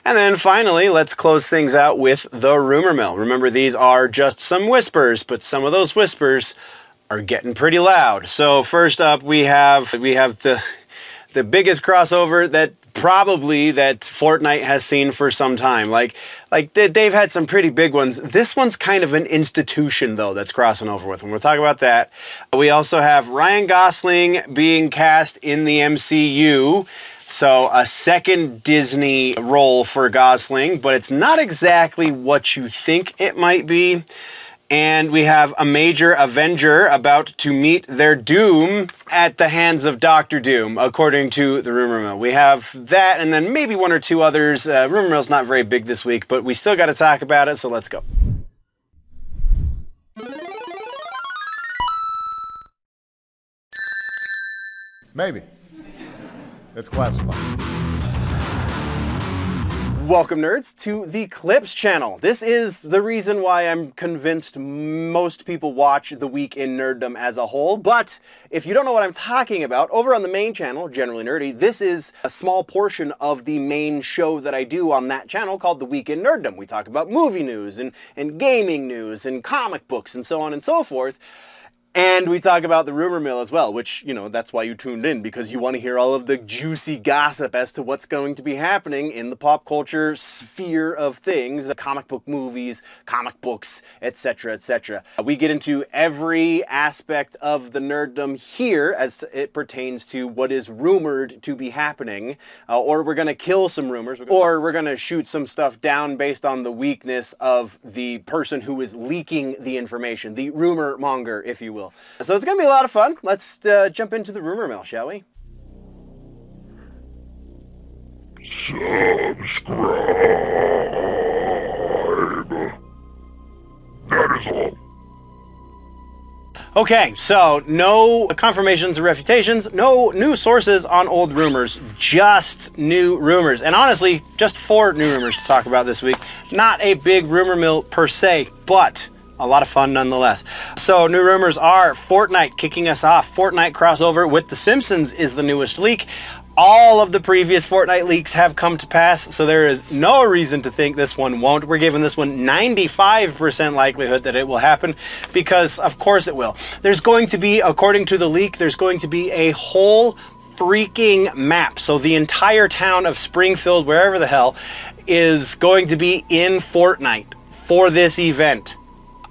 And then finally, let's close things out with the rumor mill. Remember, these are just some whispers, but some of those whispers are getting pretty loud. So first up, we have the biggest crossover that Fortnite has seen for some time. Like they've had some pretty big ones. This one's kind of an institution though that's crossing over with them. We'll talk about that. We also have Ryan Gosling being cast in the MCU. So a second Disney role for Gosling, but it's not exactly what you think it might be. And we have a major Avenger about to meet their doom at the hands of Doctor Doom, according to the rumor mill. We have that, and then maybe one or two others. Rumor mill's not very big this week, but we still got to talk about it, so let's go. Maybe. It's classified. Welcome, nerds, to the Clips channel. This is the reason why I'm convinced most people watch The Week in Nerddom as a whole. But if you don't know what I'm talking about, over on the main channel, Generally Nerdy, this is a small portion of the main show that I do on that channel called The Week in Nerddom. We talk about movie news and gaming news and comic books and so on and so forth. And we talk about the rumor mill as well, which, you know, that's why you tuned in, because you want to hear all of the juicy gossip as to what's going to be happening in the pop culture sphere of things, comic book movies, comic books, etc., etc. We get into every aspect of the nerddom here as it pertains to what is rumored to be happening, or we're going to kill some rumors, or we're going to shoot some stuff down based on the weakness of the person who is leaking the information, the rumor monger, if you will. So it's going to be a lot of fun. Let's jump into the rumor mill, shall we? Subscribe. That is all. Okay, so no confirmations or refutations, no new sources on old rumors, just new rumors. And honestly, just 4 new rumors to talk about this week. Not a big rumor mill per se, but a lot of fun nonetheless. So new rumors are Fortnite kicking us off. Fortnite crossover with The Simpsons is the newest leak. All of the previous Fortnite leaks have come to pass, so there is no reason to think this one won't. We're giving this one 95% likelihood that it will happen, because of course it will. There's going to be, according to the leak, there's going to be a whole freaking map. So the entire town of Springfield, wherever the hell, is going to be in Fortnite for this event.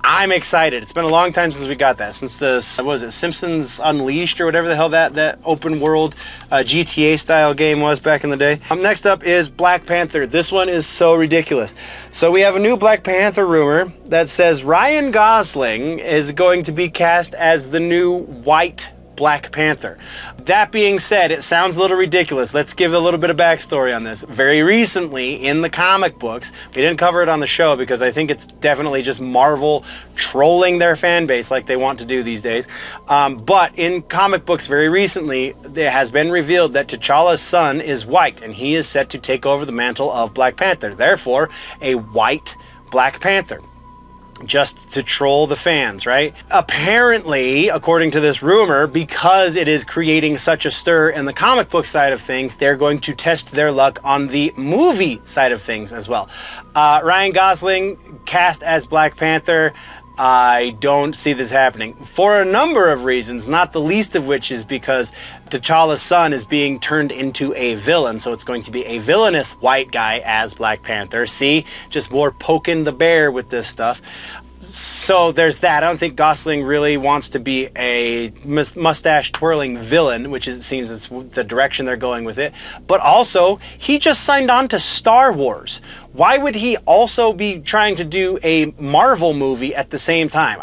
I'm excited. It's been a long time since we got that. Since the, what was it, Simpsons Unleashed or whatever the hell that open world GTA style game was back in the day. Next up is Black Panther. This one is so ridiculous. So we have a new Black Panther rumor that says Ryan Gosling is going to be cast as the new White Black Panther. That being said, it sounds a little ridiculous. Let's give a little bit of backstory on this. Very recently, in the comic books, we didn't cover it on the show because I think it's definitely just Marvel trolling their fan base like they want to do these days. But in comic books, very recently, it has been revealed that T'Challa's son is white, and he is set to take over the mantle of Black Panther. Therefore, a white Black Panther. Just to troll the fans, right? Apparently, according to this rumor, because it is creating such a stir in the comic book side of things, they're going to test their luck on the movie side of things as well. Ryan Gosling cast as Black Panther. I don't see this happening for a number of reasons, not the least of which is because T'Challa's son is being turned into a villain, so it's going to be a villainous white guy as Black Panther. See, just more poking the bear with this stuff. So there's that. I don't think Gosling really wants to be a mustache twirling villain, which is, it seems it's the direction they're going with it. But also, he just signed on to Star Wars. Why would he also be trying to do a Marvel movie at the same time?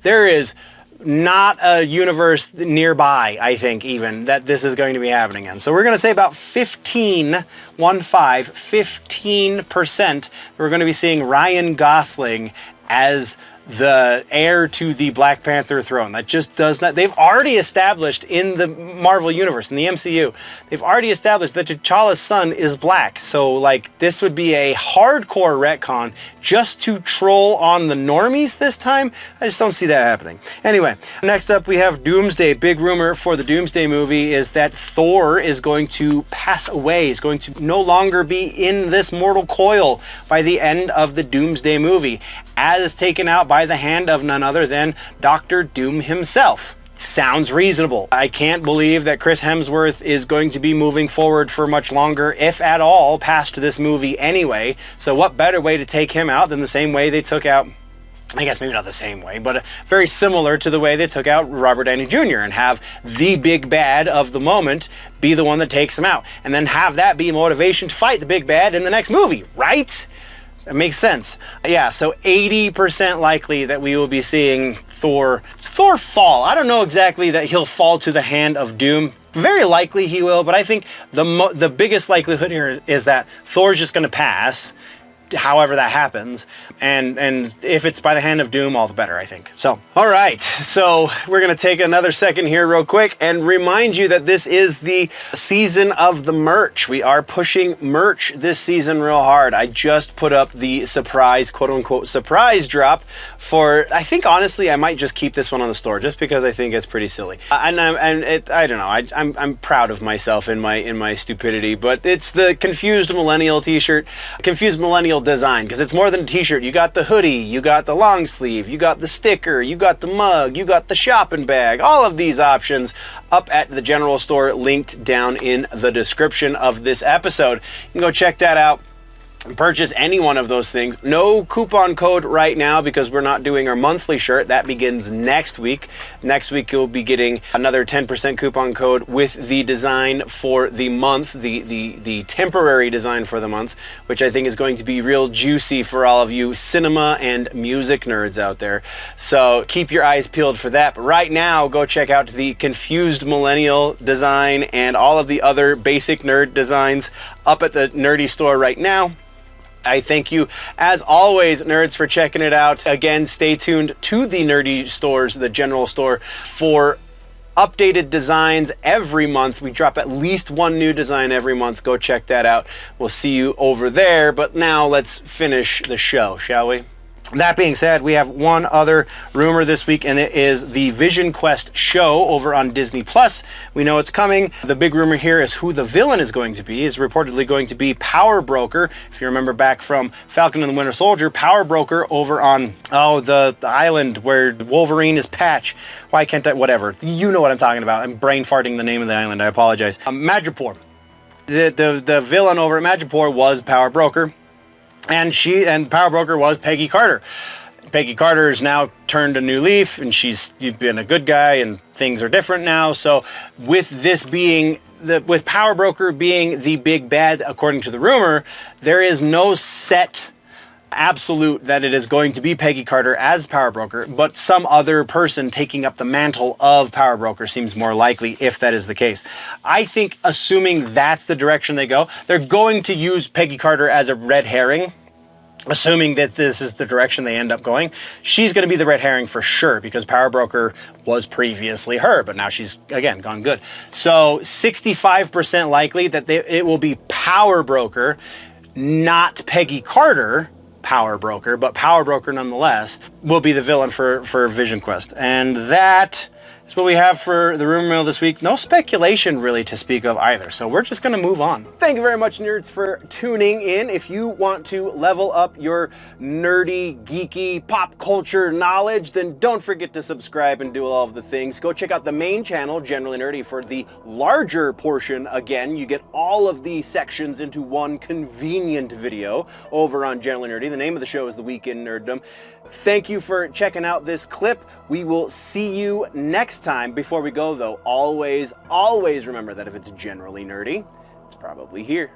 There is not a universe nearby, I think, even, that this is going to be happening in. So we're going to say about 15% we're going to be seeing Ryan Gosling as the heir to the Black Panther throne. That just does not. They've already established in the Marvel Universe, in the MCU, they've already established that T'Challa's son is black. So, like, this would be a hardcore retcon just to troll on the normies this time. I just don't see that happening. Anyway, next up we have Doomsday. Big rumor for the Doomsday movie is that Thor is going to pass away. He's going to no longer be in this mortal coil by the end of the Doomsday movie, as taken out by the hand of none other than Dr. Doom himself. Sounds reasonable. I can't believe that Chris Hemsworth is going to be moving forward for much longer, if at all, past this movie anyway. So what better way to take him out than the same way they took out, I guess maybe not the same way, but very similar to the way they took out Robert Downey Jr. and have the big bad of the moment be the one that takes him out. And then have that be motivation to fight the big bad in the next movie, right? It makes sense. Yeah, so 80% likely that we will be seeing Thor fall. I don't know exactly that he'll fall to the hand of Doom. Very likely he will, but I think the biggest likelihood here is that Thor's just going to pass, however that happens, and if it's by the hand of Doom, all the better, I think. So, all right, so we're gonna take another second here real quick and remind you that this is the season of the merch. We are pushing merch this season real hard. I just put up the surprise, quote unquote, surprise drop for, I think honestly I might just keep this one on the store just because I think it's pretty silly. I don't know, I'm proud of myself in my stupidity, but it's the Confused Millennial t-shirt, Confused Millennial design, because it's more than a t-shirt. You got the hoodie, you got the long sleeve, you got the sticker, you got the mug, you got the shopping bag, all of these options up at the general store, linked down in the description of this episode. You can go check that out. Purchase any one of those things. No coupon code right now because we're not doing our monthly shirt. That begins next week. Next week you'll be getting another 10% coupon code with the design for the month, the temporary design for the month, which I think is going to be real juicy for all of you cinema and music nerds out there. So keep your eyes peeled for that. But right now, go check out the Confused Millennial design and all of the other basic nerd designs up at the Nerdy store right now. I thank you, as always, nerds, for checking it out. Again, stay tuned to the Nerdy stores, the general store, for updated designs every month. We drop at least one new design every month. Go check that out. We'll see you over there. But now let's finish the show, shall we? That being said, we have one other rumor this week, and it is the VisionQuest show over on Disney+. We know it's coming. The big rumor here is who the villain is going to be. Is reportedly going to be Power Broker. If you remember back from Falcon and the Winter Soldier, Power Broker over on, the island where Wolverine is Patch. Why can't I? Whatever. You know what I'm talking about. I'm brain farting the name of the island. I apologize. Madripoor. The villain over at Madripoor was Power Broker. And Power Broker was Peggy Carter. Peggy Carter has now turned a new leaf, and she's been a good guy, and things are different now. So with this being with Power Broker being the big bad, according to the rumor, there is no set absolute that it is going to be Peggy Carter as Power Broker, but some other person taking up the mantle of Power Broker seems more likely if that is the case. I think, assuming that's the direction they go, they're going to use Peggy Carter as a red herring. Assuming that this is the direction they end up going, she's going to be the red herring for sure, because Power Broker was previously her, but now she's, again, gone good. So 65% likely that it will be Power Broker, not Peggy Carter, Power Broker, but Power Broker nonetheless, will be the villain for VisionQuest. And that is what we have for the rumor mill this week. No speculation really to speak of either, so we're just going to move on. Thank you very much, nerds, for tuning in. If you want to level up your nerdy, geeky, pop culture knowledge, then don't forget to subscribe and do all of the things. Go check out the main channel, Generally Nerdy, for the larger portion. Again, you get all of the sections into one convenient video over on Generally Nerdy. The name of the show is The Week in Nerddom. Thank you for checking out this clip. We will see you next time. Before we go, though, always remember that if it's generally nerdy, it's probably here.